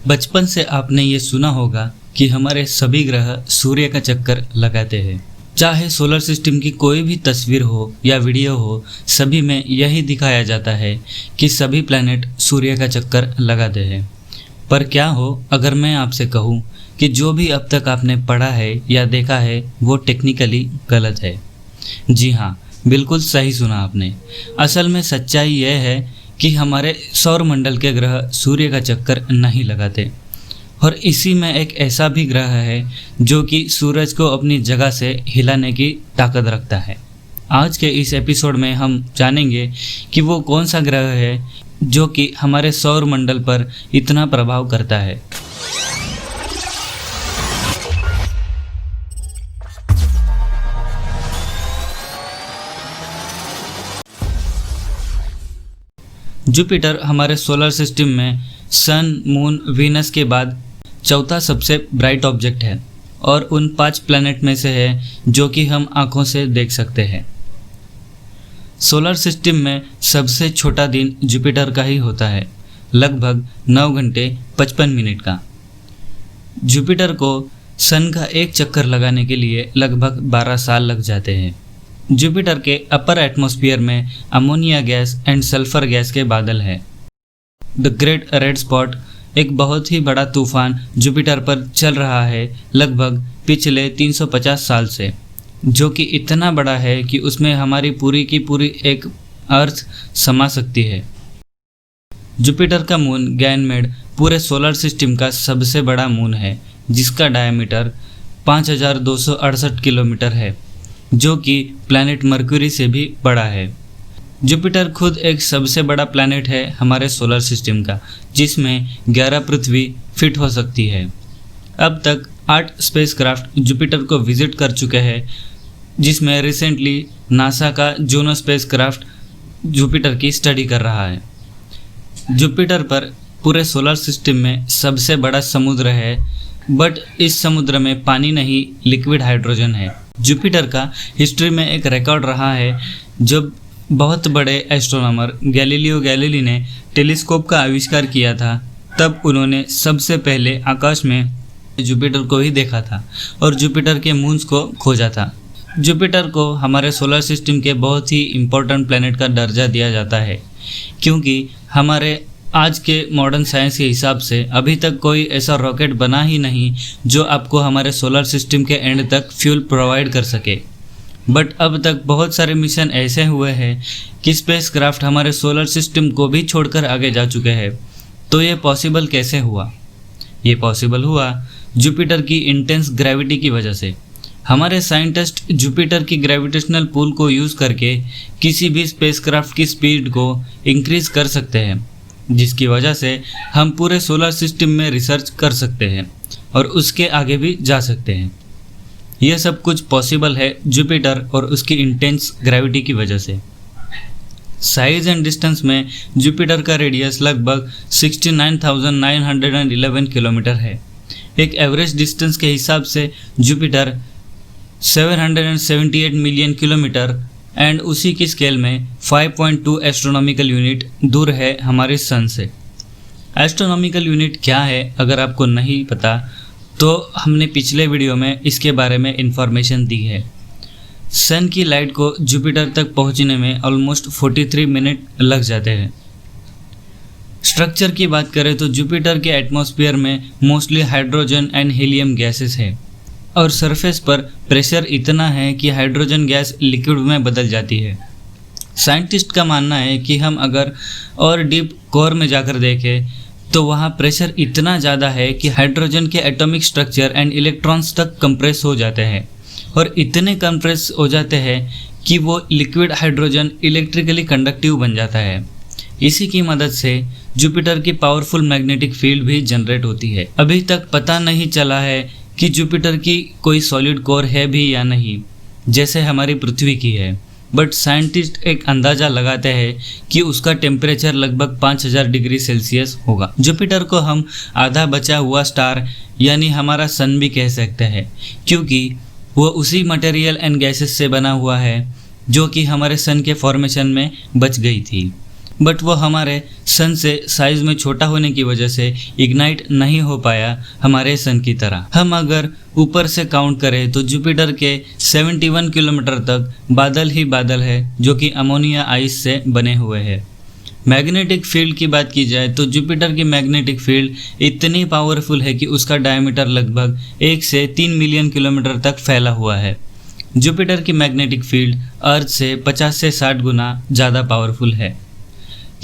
बचपन से आपने ये सुना होगा कि हमारे सभी ग्रह सूर्य का चक्कर लगाते हैं। चाहे सोलर सिस्टम की कोई भी तस्वीर हो या वीडियो हो, सभी में यही दिखाया जाता है कि सभी प्लैनेट सूर्य का चक्कर लगाते हैं। पर क्या हो अगर मैं आपसे कहूँ कि जो भी अब तक आपने पढ़ा है या देखा है वो टेक्निकली गलत है। जी हाँ, बिल्कुल सही सुना आपने। असल में सच्चाई यह है कि हमारे सौरमंडल के ग्रह सूर्य का चक्कर नहीं लगाते और इसी में एक ऐसा भी ग्रह है जो कि सूरज को अपनी जगह से हिलाने की ताकत रखता है। आज के इस एपिसोड में हम जानेंगे कि वो कौन सा ग्रह है जो कि हमारे सौरमंडल पर इतना प्रभाव करता है। जुपिटर हमारे सोलर सिस्टम में सन, मून, वीनस के बाद चौथा सबसे ब्राइट ऑब्जेक्ट है और उन 5 प्लैनेट में से है जो कि हम आंखों से देख सकते हैं। सोलर सिस्टम में सबसे छोटा दिन जुपिटर का ही होता है, लगभग 9 घंटे 55 मिनट का। जुपिटर को सन का एक चक्कर लगाने के लिए लगभग 12 साल लग जाते हैं। जुपिटर के अपर एटमॉस्फेयर में ammonia gas and sulphur gas के बादल है। द ग्रेट रेड स्पॉट एक बहुत ही बड़ा तूफान जुपिटर पर चल रहा है लगभग पिछले 350 साल से, जो कि इतना बड़ा है कि उसमें हमारी पूरी की पूरी एक अर्थ समा सकती है। जुपिटर का मून गैनमेड पूरे सोलर सिस्टम का सबसे बड़ा मून है, जिसका डायमीटर 5268 किलोमीटर है, जो कि प्लैनेट मरक्यूरी से भी बड़ा है। जुपिटर खुद एक सबसे बड़ा प्लैनेट है हमारे सोलर सिस्टम का, जिसमें 11 पृथ्वी फिट हो सकती है। अब तक 8 स्पेसक्राफ्ट जुपिटर को विजिट कर चुके हैं, जिसमें रिसेंटली नासा का जूनो स्पेसक्राफ्ट जुपिटर की स्टडी कर रहा है। जुपिटर पर पूरे सोलर सिस्टम में सबसे बड़ा समुद्र है, बट इस समुद्र में पानी नहीं, लिक्विड हाइड्रोजन है। जुपिटर का हिस्ट्री में एक रिकॉर्ड रहा है जब बहुत बड़े एस्ट्रोनॉमर गैलीलियो गैलीली ने टेलीस्कोप का आविष्कार किया था, तब उन्होंने सबसे पहले आकाश में जुपिटर को ही देखा था और जुपिटर के मून्स को खोजा था। जुपिटर को हमारे सोलर सिस्टम के बहुत ही इम्पोर्टेंट प्लैनेट का दर्जा दिया जाता है, क्योंकि हमारे आज के मॉडर्न साइंस के हिसाब से अभी तक कोई ऐसा रॉकेट बना ही नहीं जो आपको हमारे सोलर सिस्टम के एंड तक फ्यूल प्रोवाइड कर सके। बट अब तक बहुत सारे मिशन ऐसे हुए हैं कि स्पेसक्राफ्ट हमारे सोलर सिस्टम को भी छोड़कर आगे जा चुके हैं। तो ये पॉसिबल कैसे हुआ? ये पॉसिबल हुआ जुपिटर की इंटेंस ग्रेविटी की वजह से। हमारे साइंटिस्ट जुपिटर की ग्रेविटेशनल पुल को यूज़ करके किसी भी स्पेसक्राफ्ट की स्पीड को इंक्रीज कर सकते हैं, जिसकी वजह से हम पूरे सोलर सिस्टम में रिसर्च कर सकते हैं और उसके आगे भी जा सकते हैं। यह सब कुछ पॉसिबल है जुपिटर और उसकी इंटेंस ग्रेविटी की वजह से। साइज एंड डिस्टेंस में जुपिटर का रेडियस लगभग 69,911 किलोमीटर है। एक एवरेज डिस्टेंस के हिसाब से जुपिटर 778 मिलियन किलोमीटर एंड उसी की स्केल में 5.2 एस्ट्रोनॉमिकल यूनिट दूर है हमारे सन से। एस्ट्रोनॉमिकल यूनिट क्या है अगर आपको नहीं पता तो हमने पिछले वीडियो में इसके बारे में इंफॉर्मेशन दी है। सन की लाइट को जुपिटर तक पहुंचने में ऑलमोस्ट 43 मिनट लग जाते हैं। स्ट्रक्चर की बात करें तो जुपिटर के एटमॉस्फेयर में mostly hydrogen and helium gases है और सरफेस पर प्रेशर इतना है कि हाइड्रोजन गैस लिक्विड में बदल जाती है। साइंटिस्ट का मानना है कि हम अगर और डीप कोर में जाकर देखें तो वहाँ प्रेशर इतना ज़्यादा है कि हाइड्रोजन के एटॉमिक स्ट्रक्चर एंड इलेक्ट्रॉन्स तक कंप्रेस हो जाते हैं और इतने कंप्रेस हो जाते हैं कि वो लिक्विड हाइड्रोजन इलेक्ट्रिकली कंडक्टिव बन जाता है। इसी की मदद से जुपिटर की पावरफुल मैग्नेटिक फील्ड भी जनरेट होती है। अभी तक पता नहीं चला है कि जुपिटर की कोई सॉलिड कोर है भी या नहीं, जैसे हमारी पृथ्वी की है, बट साइंटिस्ट एक अंदाज़ा लगाते हैं कि उसका टेम्परेचर लगभग 5000 डिग्री सेल्सियस होगा। जुपिटर को हम आधा बचा हुआ स्टार यानी हमारा सन भी कह सकते हैं, क्योंकि वो उसी मटेरियल एंड गैसेस से बना हुआ है जो कि हमारे सन के फॉर्मेशन में बच गई थी। बट वो हमारे सन से साइज में छोटा होने की वजह से इग्नाइट नहीं हो पाया हमारे सन की तरह। हम अगर ऊपर से काउंट करें तो जुपिटर के 71 किलोमीटर तक बादल ही बादल है जो कि अमोनिया आइस से बने हुए हैं। मैग्नेटिक फील्ड की बात की जाए तो जुपिटर की मैग्नेटिक फील्ड इतनी पावरफुल है कि उसका डायमीटर लगभग 1 से 3 मिलियन किलोमीटर तक फैला हुआ है। जुपिटर की मैग्नेटिक फील्ड अर्थ से 50 से 60 गुना ज़्यादा पावरफुल है।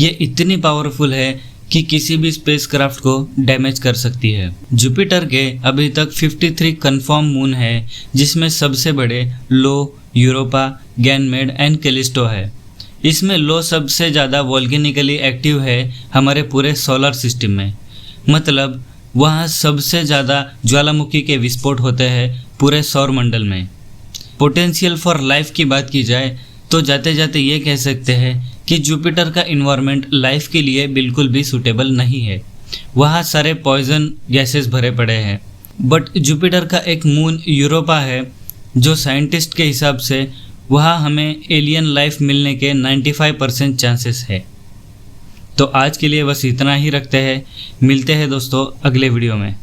ये इतनी पावरफुल है कि किसी भी स्पेसक्राफ्ट को डैमेज कर सकती है। जुपिटर के अभी तक 53 कंफर्म मून है, जिसमें सबसे बड़े लो, यूरोपा, गैनमेड एंड कैलिस्टो है। इसमें लो सबसे ज़्यादा वॉल्केनिकली एक्टिव है हमारे पूरे सोलर सिस्टम में, मतलब वहाँ सबसे ज़्यादा ज्वालामुखी के विस्फोट होते हैं पूरे सौरमंडल में। पोटेंशियल फॉर लाइफ की बात की जाए तो जाते जाते ये कह सकते हैं कि जुपिटर का इन्वायरमेंट लाइफ के लिए बिल्कुल भी सूटेबल नहीं है। वहाँ सारे पॉइजन गैसेस भरे पड़े हैं। बट जुपिटर का एक मून यूरोपा है जो साइंटिस्ट के हिसाब से वहाँ हमें एलियन लाइफ मिलने के 95% चांसेस है। तो आज के लिए बस इतना ही रखते हैं। मिलते हैं दोस्तों अगले वीडियो में।